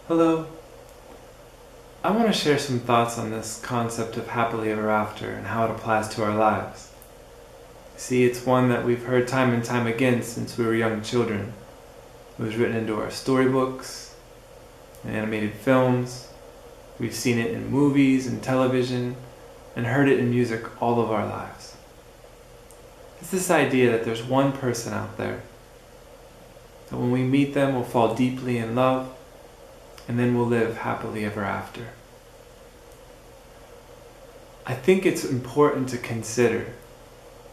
Hello. I want to share some thoughts on this concept of happily ever after and how it applies to our lives. See, it's one that we've heard time and time again since we were young children. It was written into our storybooks, and animated films. We've seen it in movies and television, and heard it in music all of our lives. It's this idea that there's one person out there, that when we meet them we'll fall deeply in love, and then we'll live happily ever after. I think it's important to consider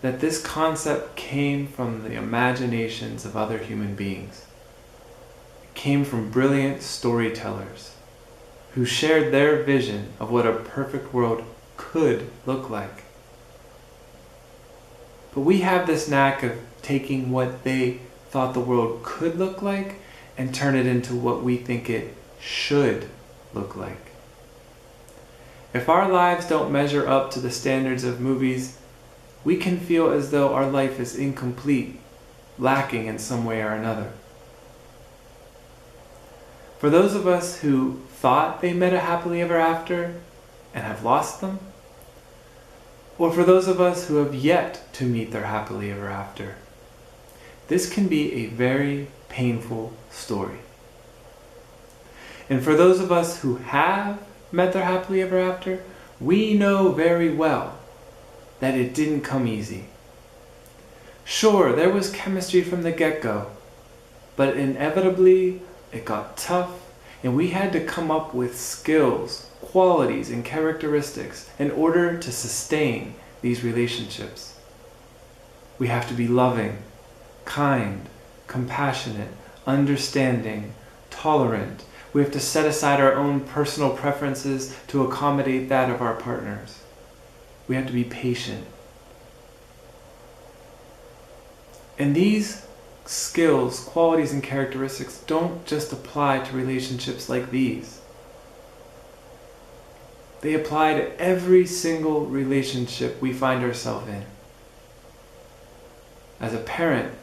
that this concept came from the imaginations of other human beings. It came from brilliant storytellers who shared their vision of what a perfect world could look like. But we have this knack of taking what they thought the world could look like and turn it into what we think it should look like. If our lives don't measure up to the standards of movies, we can feel as though our life is incomplete, lacking in some way or another. For those of us who thought they met a happily ever after and have lost them, or for those of us who have yet to meet their happily ever after, this can be a very painful story. And for those of us who have met their happily ever after, we know very well that it didn't come easy. Sure, there was chemistry from the get-go, but inevitably it got tough, and we had to come up with skills, qualities, and characteristics in order to sustain these relationships. We have to be loving, kind, compassionate, understanding, tolerant. We have to set aside our own personal preferences to accommodate that of our partners. We have to be patient. And these skills, qualities, and characteristics don't just apply to relationships like these. They apply to every single relationship we find ourselves in. As a parent,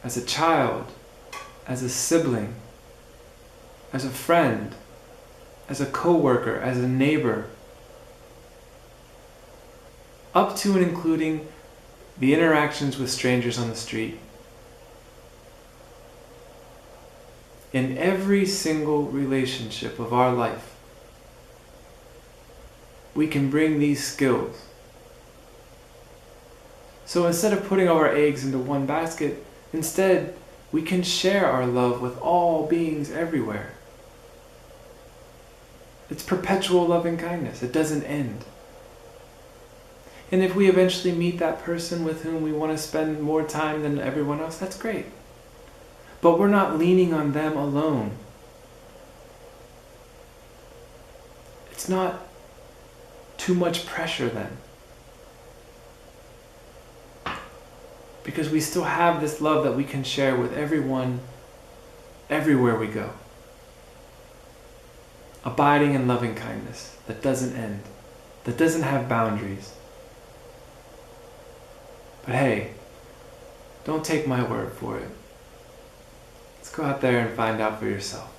as a child, as a sibling, as a friend, as a coworker, as a neighbor, up to and including the interactions with strangers on the street. In every single relationship of our life, we can bring these skills. So instead of putting all our eggs into one basket, instead we can share our love with all beings everywhere. It's perpetual loving kindness. It doesn't end. And if we eventually meet that person with whom we want to spend more time than everyone else, that's great. But we're not leaning on them alone. It's not too much pressure then. Because we still have this love that we can share with everyone, everywhere we go. Abiding in loving kindness that doesn't end, that doesn't have boundaries. But hey, don't take my word for it. Let's go out there and find out for yourself.